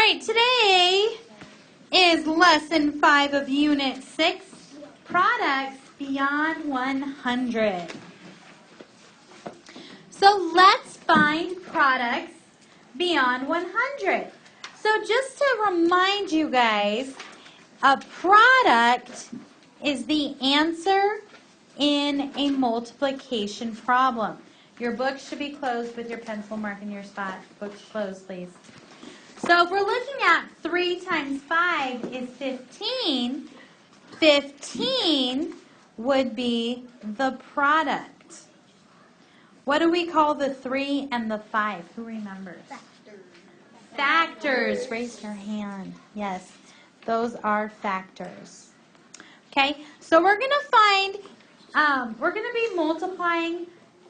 right, today is lesson 5 of unit 6, products beyond 100. So let's find products beyond 100. So just to remind you guys, a product is the answer in a multiplication problem. Your book should be closed with your pencil mark in your spot. Books closed, please. So if we're looking at 3 times 5 is 15, 15 would be the product. What do we call the 3 and the 5? Who remembers? Factors. Raise your hand. Yes, those are factors. Okay, so we're going to find, we're going to be multiplying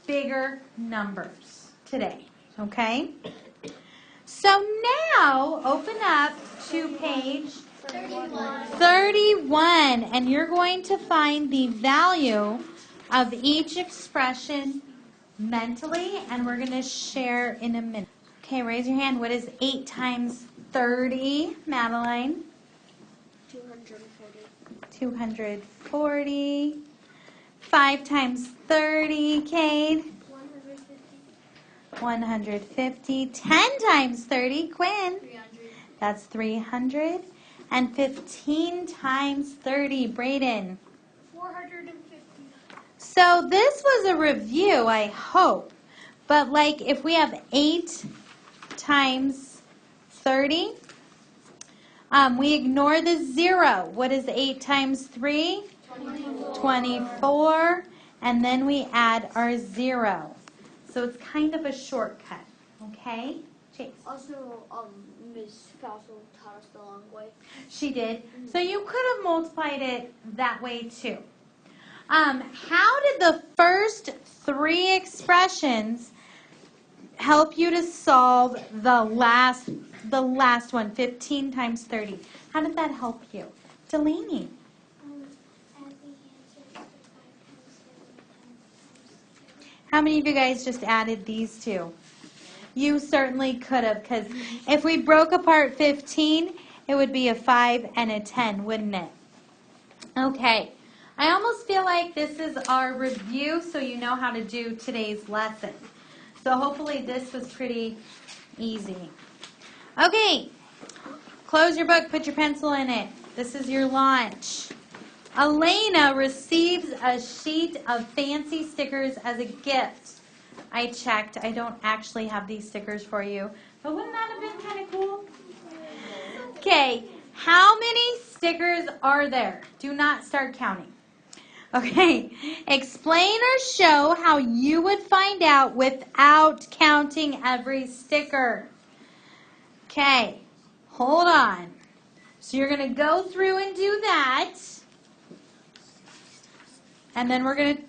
bigger numbers today. Okay? So now open up to page 31, and you're going to find the value of each expression mentally, and we're going to share in a minute. Okay, raise your hand. What is 8 times 30, Madeline? 240. 240. 5 times 30, Cade? 150. 10 times 30, Quinn? 300. That's 300. And 15 times 30, Brayden? 450. So this was a review, I hope. But like if we have 8 times 30, we ignore the 0. What is 8 times 3? 24. And then we add our 0. So it's kind of a shortcut, okay? Chase. Also, Miss Fossil taught us the long way. She did. So you could have multiplied it that way too. How did the first 3 expressions help you to solve the last one, 15 times 30? How did that help you? Delaney. How many of you guys just added these two? You certainly could have, because if we broke apart 15, it would be a 5 and a 10, wouldn't it? Okay. I almost feel like this is our review, so you know how to do today's lesson. So hopefully this was pretty easy. Okay. Close your book, put your pencil in it. This is your lunch. Elena receives a sheet of fancy stickers as a gift. I checked. I don't actually have these stickers for you. But wouldn't that have been kind of cool? Okay. How many stickers are there? Do not start counting. Okay. Explain or show how you would find out without counting every sticker. Okay. Hold on. So you're going to go through and do that. And then we're going to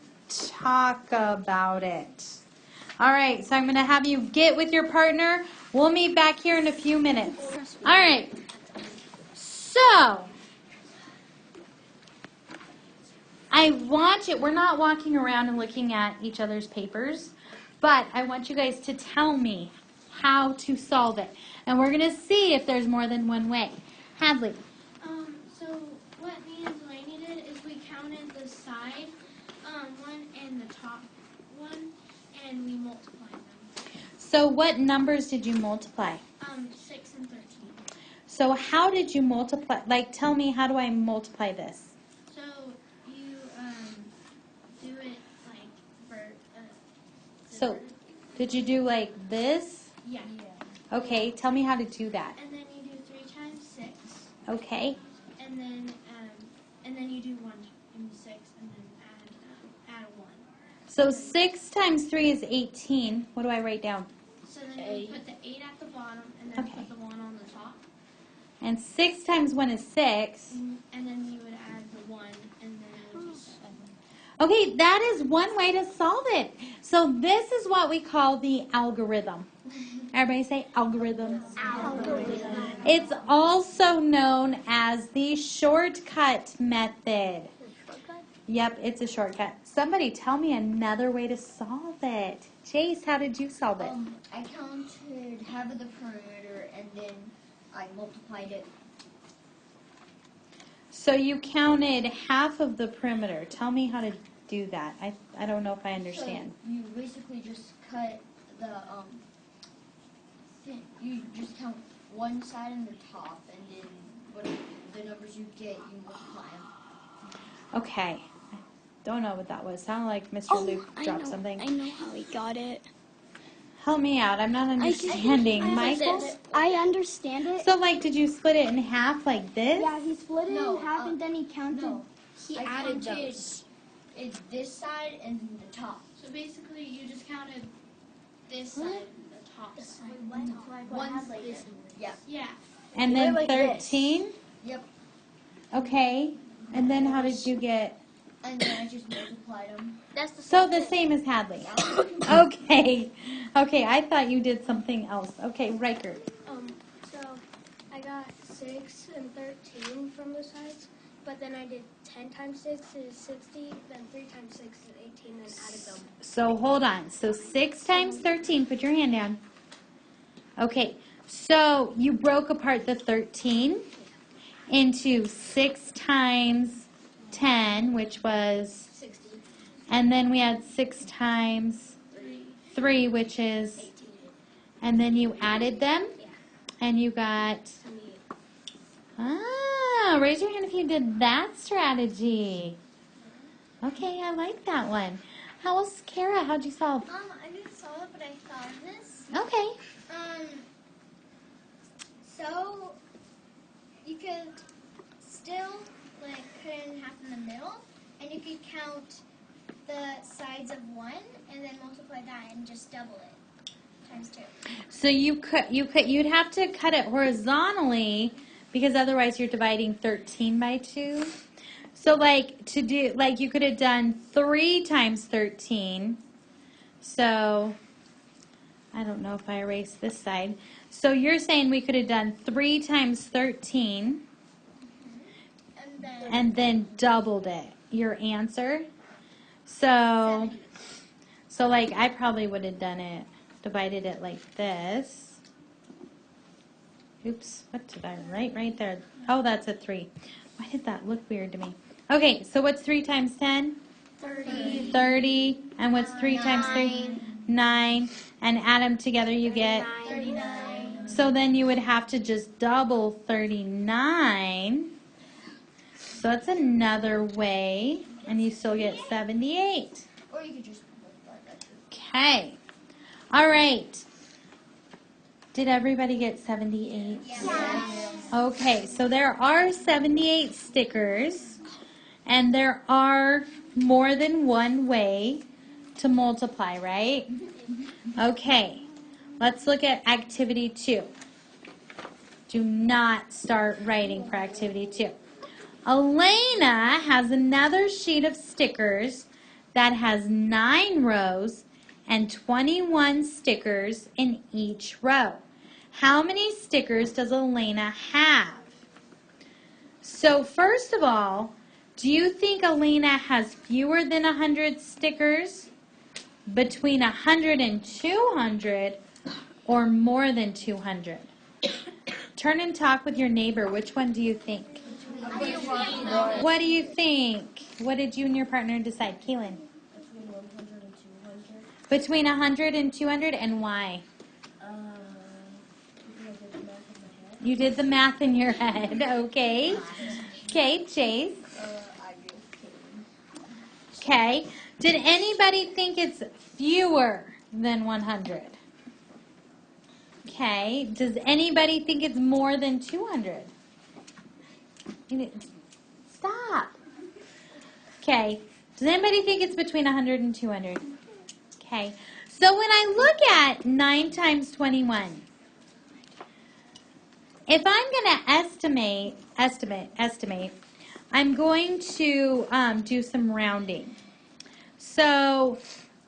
talk about it. All right, so I'm going to have you get with your partner. We'll meet back here in a few minutes. All right. So, we're not walking around and looking at each other's papers, but I want you guys to tell me how to solve it. And we're going to see if there's more than one way. Hadley. So what me and Delaney did is we counted the side one and the top one, and we multiplied them. So what numbers did you multiply? 6 and 13. So how did you multiply? Like, tell me, how do I multiply this? So you do it like for. So, did you do like this? Yeah. Okay, tell me how to do that. And then you do 3 times 6. Okay. And then you do 1 and 6, and then add a 1. So 6 times 3 is 18. What do I write down? So then you put the 8 at the bottom, and then Okay. put the 1 on the top. And 6 times 1 is 6. And then you would add the 1, and then it would be 7. Okay, that is one way to solve it. So this is what we call the algorithm. Everybody say algorithms. Algorithm. It's also known as the shortcut method. Yep, it's a shortcut. Somebody tell me another way to solve it. Chase, how did you solve it? I counted half of the perimeter and then I multiplied it. So you counted half of the perimeter. Tell me how to do that. I don't know if I understand. So you basically just cut the you just count one side and the top, and then what the numbers you get, you multiply them. Okay. I don't know what that was. Sounded like Mr. Luke dropped something. I know how he got it. Help me out. I'm not understanding. Michael? I understand it. So, like, did you split it in half like this? Yeah, he split it in half and then he counted. No, He I added counted those. It's this side and then the top. So basically, you just counted this side and the top side. One's this. Yeah. Yeah. And then Like this. 13? Yep. Okay. And then how did you get... And then I just multiplied them. That's the So the same as Hadley. Okay. Okay, I thought you did something else. Okay, Riker. So I got 6 and 13 from the sides, but then I did 10 times 6 is 60, then 3 times 6 is 18, then added them. So hold on. So 6 times 13, put your hand down. Okay, so you broke apart the 13 into 6 times 10, which was, 60, and then we had 6 times 3, which is, 18, and then you added them, and you got, 28. raise your hand if you did that strategy. Okay, I like that one. How else, Kara, how'd you solve? I didn't solve it, but I thought of this. Okay. So you could still like cut it in half in the middle, and you could count the sides of 1, and then multiply that and just double it times 2. So you'd have to cut it horizontally because otherwise you're dividing 13 by 2. So you could have done 3 times 13. So I don't know if I erase this side. So you're saying we could have done 3 times 13 and then doubled it. Your answer? So like I probably would have done it, divided it like this. Oops, what did I write right there? Oh, that's a 3. Why did that look weird to me? Okay, so what's 3 times 10? 30. 30. And what's 3 times 3? 9. And add them together, you get? 39. So then you would have to just double 39. So that's another way. And you still get 78. Or you could just multiply that too. Okay. All right. Did everybody get 78? Yes. Okay, so there are 78 stickers, and there are more than one way to multiply, right? Okay, let's look at activity 2. Do not start writing for activity 2. Elena has another sheet of stickers that has 9 rows and 21 stickers in each row. How many stickers does Elena have? So first of all, do you think Elena has fewer than 100 stickers? Between 100 and 200 or more than 200? Turn and talk with your neighbor. Which one do you think? What do you think? What did you and your partner decide? Kaylin? Between 100 and 200. Between 100 and 200, and why? You did the math in your head, okay. Okay, Chase. I do. Okay. Did anybody think it's fewer than 100? Okay. Does anybody think it's more than 200? Stop. Okay. Does anybody think it's between 100 and 200? Okay. So when I look at 9 times 21, if I'm going to estimate, I'm going to do some rounding. So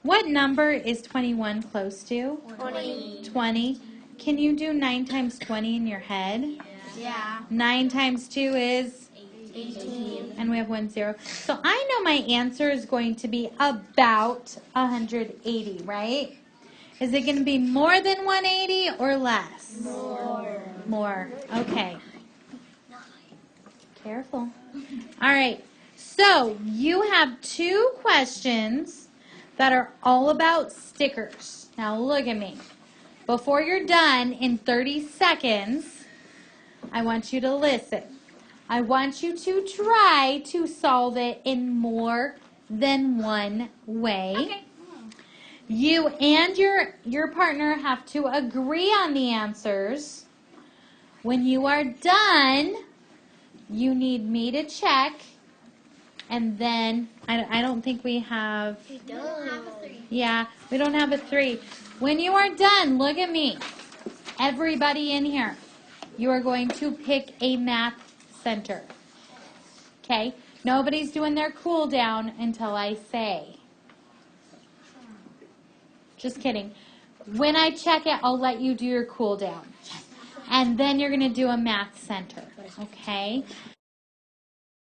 what number is 21 close to? 20. 20. Can you do 9 times 20 in your head? Yeah. 9 times 2 is? 18. And we have 1 0. So I know my answer is going to be about 180, right? Is it going to be more than 180 or less? More. More. Okay. Careful. All right. So you have 2 questions that are all about stickers. Now look at me. Before you're done in 30 seconds, I want you to listen. I want you to try to solve it in more than one way. Okay. You and your partner have to agree on the answers. When you are done, you need me to check. And then, I don't think we have, We don't have a 3. yeah, we don't have a 3. When you are done, look at me. Everybody in here, you are going to pick a math center. Okay? Nobody's doing their cool down until I say. Just kidding. When I check it, I'll let you do your cool down. And then you're going to do a math center. Okay?